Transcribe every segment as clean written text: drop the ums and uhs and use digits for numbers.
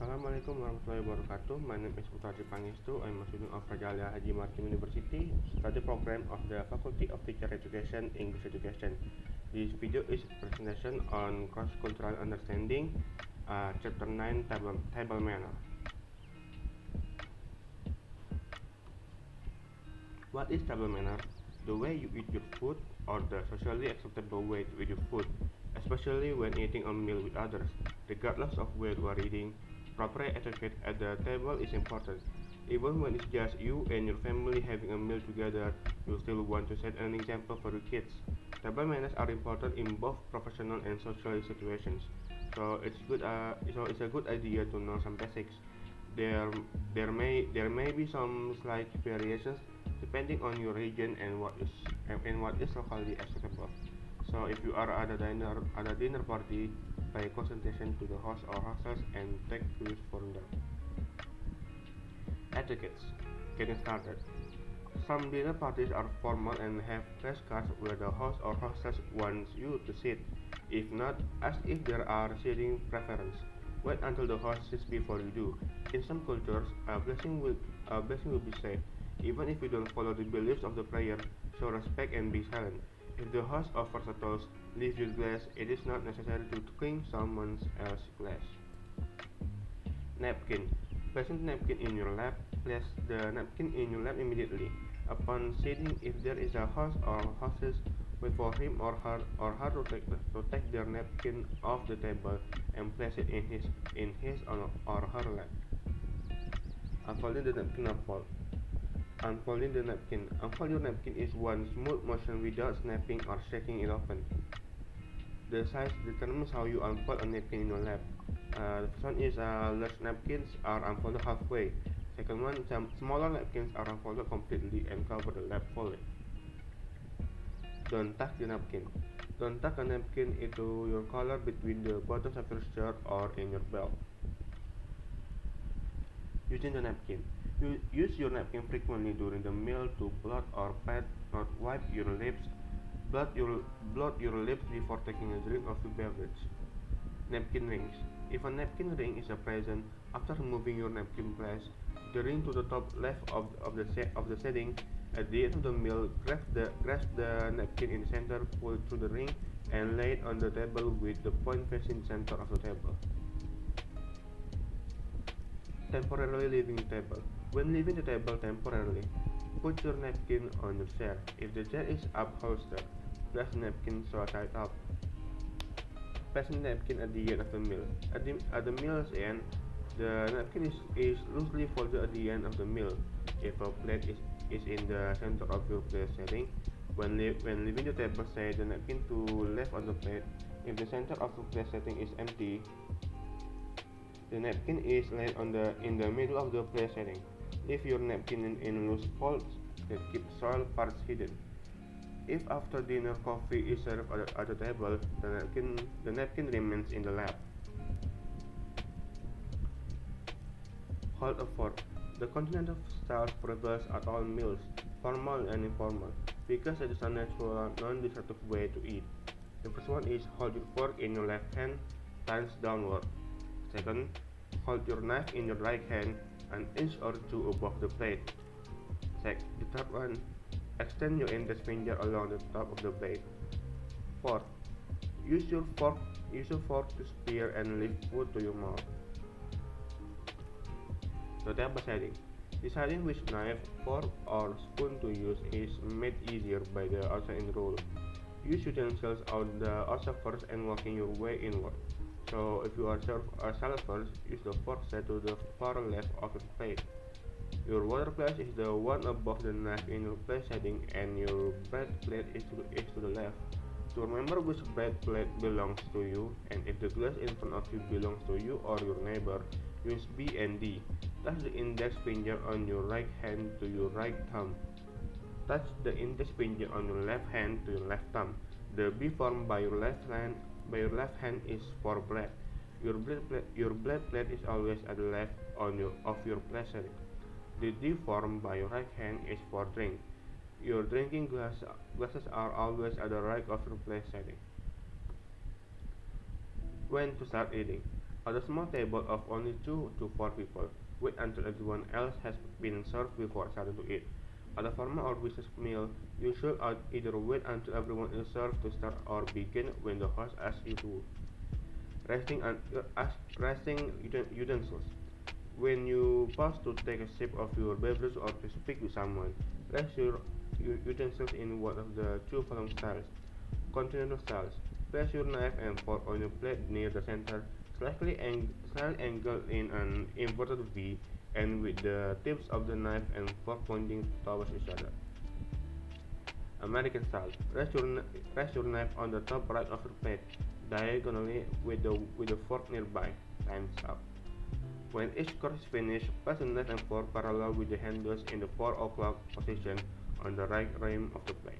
Assalamualaikum warahmatullahi wabarakatuh. My name is Putra Pangestu. I'm a student of Ajhi University, study program of the Faculty of Teacher Education, English Education. This video is a presentation on cross-cultural understanding, chapter 9, table manner. What is table manner? The way you eat your food, or the socially acceptable way to eat your food, especially when eating a meal with others. Regardless of where you are eating, proper etiquette at the table is important. Even when it's just you and your family having a meal together, you still want to set an example for your kids. Table manners are important in both professional and social situations. So it's a good idea to know some basics. There, there may be some slight variations depending on your region and what is locally acceptable. So if you are at a dinner party, pay concentration to the host or hostess and take cues from them. Etiquettes. Getting started. Some dinner parties are formal and have press cards where the host or hostess wants you to sit. If not, ask if there are seating preference. Wait until the host sits before you do. In some cultures, a blessing will be said, even if you don't follow the beliefs of the prayer. Show respect and be silent. If the host offers a toast, leave your glass. It is not necessary to clean someone else's glass. Napkin. Placing the napkin in your lap. Place the napkin in your lap immediately. Upon sitting, if there is a host or hostess, wait for him or her to take their napkin off the table and place it in his or her lap. Unfolding the napkin unfold. Unfolding the napkin. Unfold your napkin is one smooth motion without snapping or shaking it open. The size determines how you unfold a napkin in your lap. The first one is large napkins are unfolded halfway. Second one, some smaller napkins are unfolded completely and cover the lap fully. Don't tuck the napkin. Don't tuck a napkin into your collar between the buttons of your shirt or in your belt. Using the napkin. Use your napkin frequently during the meal to blot or pat, not wipe your lips. Blot your lips before taking a drink of your beverage. Napkin rings. If a napkin ring is a present, after removing your napkin, place the ring to the top left of the setting. At the end of the meal, grasp the napkin in the center, pull it through the ring, and lay it on the table with the point facing the center of the table. Temporarily leaving the table. When leaving the table temporarily, put your napkin on your chair. If the chair is upholstered, place the napkin side up. Passing the napkin at the end of the meal. At the meal's end, the napkin is loosely folded at the end of the meal. If a plate is in the center of your plate setting, when leaving the table, set the napkin to left on the plate. If the center of the plate setting is empty, the napkin is laid in the middle of the plate setting. Leave your napkin in loose folds that keep soil parts hidden. If after dinner coffee is served at the table, the napkin remains in the lap. Hold a fork. The continental style prevails at all meals, formal and informal, because it is a natural, non-destructive way to eat. The first one is hold your fork in your left hand, palms downward. Second, hold your knife in your right hand, an inch or two above the plate. The third one, extend your index finger along the top of the blade. Fourth, use your fork to spear and lift food to your mouth. The table setting. Deciding which knife, fork, or spoon to use is made easier by the outside rule. Use utensils on the outside first and working your way inward. So if you are served a salad first, use the fork set to the far left of your plate. Your water glass is the one above the knife in your plate setting, and your bread plate is to the left. To remember which bread plate belongs to you, and if the glass in front of you belongs to you or your neighbor, use B and D. Touch the index finger on your right hand to your right thumb. Touch the index finger on your left hand to your left thumb. The B formed by your left hand is for bread. Your bread plate is always at the left of your plate setting. The D formed by your right hand is for drink. Your drinking glasses are always at the right of your plate setting. When to start eating. At a small table of only 2 to 4 people, wait until everyone else has been served before starting to eat. At a formal or business meal, you should either wait until everyone is served to start or begin when the host asks you to. Resting utensils. When you pause to take a sip of your beverage or to speak with someone, rest your utensils in one of the two following styles. Continental styles. Place your knife and fork on a plate near the center, slightly angled in an inverted V, and with the tips of the knife and fork pointing towards each other. American style. Rest your knife on the top right of your plate, diagonally with the fork nearby. Time's up. When each course is finished, place the knife and fork parallel with the handles in the 4 o'clock position on the right rim of the plate.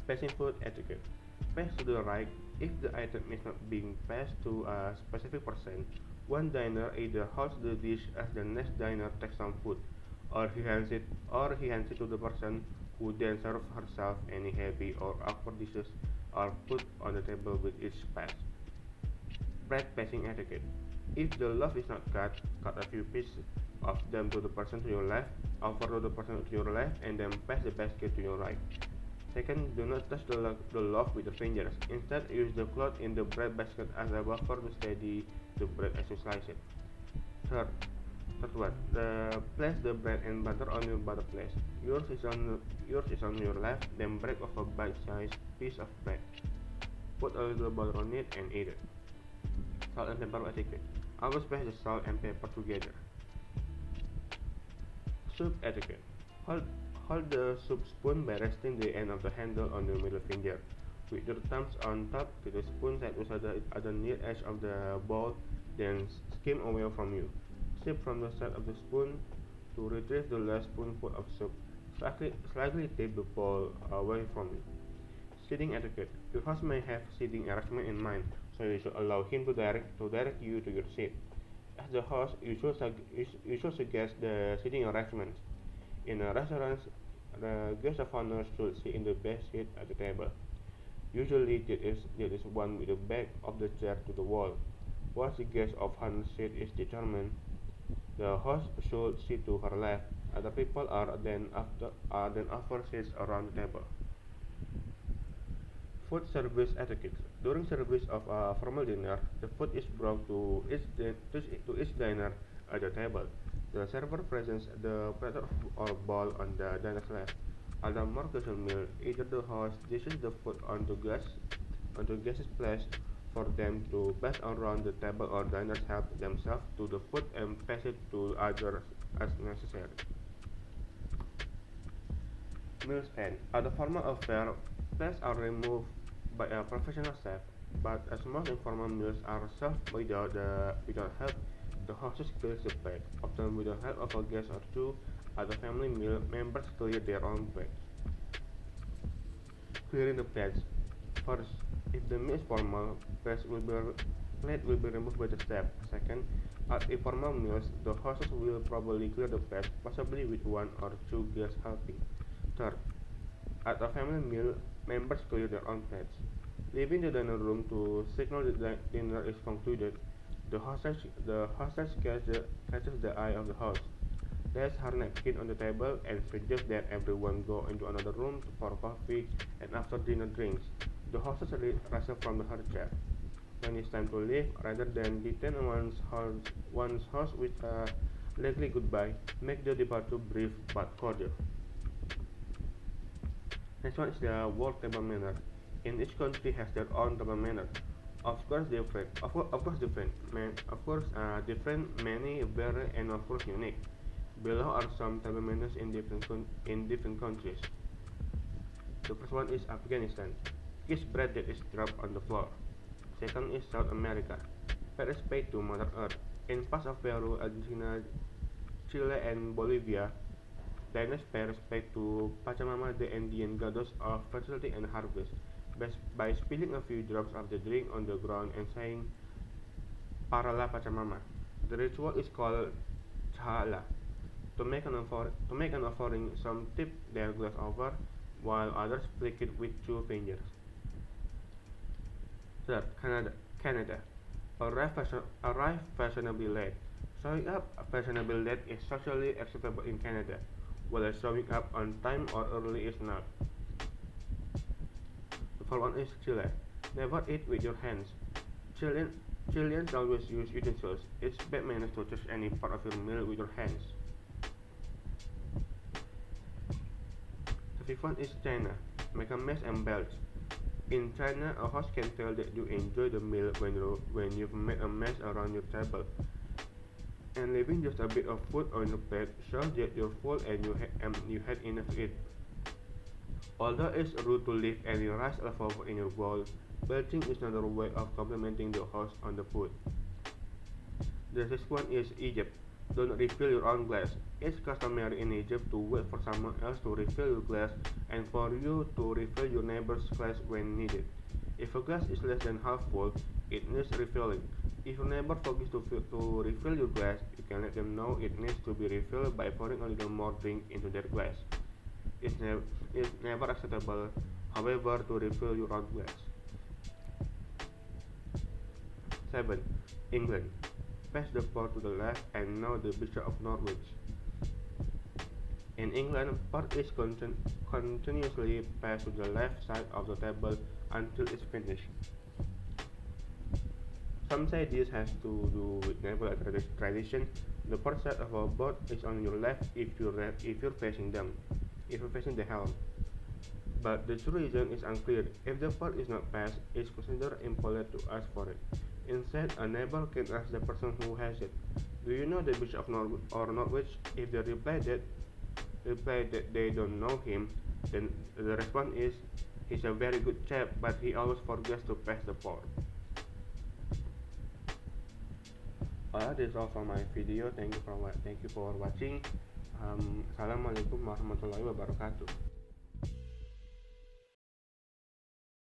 Passing food etiquette. Pass to the right if the item is not being passed to a specific person. One diner either holds the dish as the next diner takes some food, or he hands it to the person who then serves herself. Any heavy or awkward dishes are put on the table with each pass. Bread passing etiquette. If the loaf is not cut a few pieces of them to the person to your left, offer to the person to your left, and then pass the basket to your right. Second, do not touch the loaf with the fingers. Instead, use the cloth in the bread basket as a buffer to steady the bread as you slice it. Third, third one, place the bread and butter on your butter place. Yours is on your left. Then break off a bite-sized piece of bread. Put a little butter on it and eat it. Salt and pepper etiquette. Always pass the salt and pepper together. Soup etiquette. Hold, hold the soup spoon by resting the end of the handle on your middle finger. With your thumbs on top, to the spoon side at the near edge of the bowl, then skim away from you. Sip from the side of the spoon to retrieve the last spoonful of soup. Slightly tip the bowl away from you. Seating etiquette. Your host may have seating arrangement in mind, so you should allow him to direct you to your seat. As the host, you should suggest the seating arrangements. In a restaurant, the guest of honor should sit in the best seat at the table. Usually, there is one with the back of the chair to the wall. Once the guest of honor seat is determined, the host should sit to her left. Other people are then offered seats around the table. Food service etiquette. During service of a formal dinner, the food is brought to each diner at the table. The server presents the platter or bowl on the diner's left. At a more casual meal, either the host dishes the food onto guests' plates for them to pass around the table, or diners help themselves to the food and pass it to others as necessary. Meals end. At a formal affair, plates are removed by a professional chef, but as most informal meals are served without help, the hostess clears the plate, often with the help of a guest or two. At a family meal, members clear their own plates. Clearing the plates. First, if the meal is formal, plate will be removed by the chef. Second, at informal meals, the hostess will probably clear the plates, possibly with one or two guests helping. Third, at a family meal, members clear their own plates. Leaving the dining room to signal the dinner is concluded, the hostess catches the eye of the host, lays her napkin on the table, and suggests that everyone go into another room for coffee and after dinner drinks. The hostess rises from her chair. When it's time to leave, rather than detain one's host with a legally goodbye, make the departure brief but cordial. Next one is the world table manner. In each country has their own table manner. Different, many, very, and of course unique. Below are some table manners in different countries. The first one is Afghanistan. Kiss bread that is dropped on the floor. Second is South America. Pay respect to Mother Earth. In parts of Peru, Argentina, Chile, and Bolivia, diners pay respect to Pachamama, the Indian goddess of fertility and harvest, by spilling a few drops of the drink on the ground and saying "Para la Pachamama." The ritual is called Chahala. To make an offering, some tip their glass over, while others flick it with two fingers. Third, Canada. Arrive fashionably late. Showing up fashionably late is socially acceptable in Canada, while showing up on time or early is not. The first one is Chile. Never eat with your hands. Chilean, Chileans always use utensils. It's bad manners to touch any part of your meal with your hands. The fifth one is China. Make a mess and belch. In China, a host can tell that you enjoy the meal when you've made a mess around your table. And leaving just a bit of food on your plate shows that you're full and you had enough to eat. Although it's rude to leave any rice leftover in your bowl, belching is another way of complimenting the host on the food. The next one is Egypt. Don't refill your own glass. It's customary in Egypt to wait for someone else to refill your glass and for you to refill your neighbor's glass when needed. If a glass is less than half full, it needs refilling. If your neighbor forgets to refill your glass, you can let them know it needs to be refilled by pouring a little more drink into their glass. It's, nev- it's never acceptable, however, to refill your own glass. 7. England. Pass the pot to the left and now the Bishop of Norwich. In England, pot is continuously passed to the left side of the table until it's finished. Some say this has to do with naval tradition. The port side of a boat is on your left if you're facing the helm. But the true reason is unclear. If the port is not passed, it's considered impolite to ask for it. Instead, a neighbor can ask the person who has it, "Do you know the Bishop of Norwich?" If they reply that they don't know him, then the response is, "He's a very good chap, but he always forgets to pass the port." That's all for my video. Thank you for watching. Assalamualaikum warahmatullahi wabarakatuh.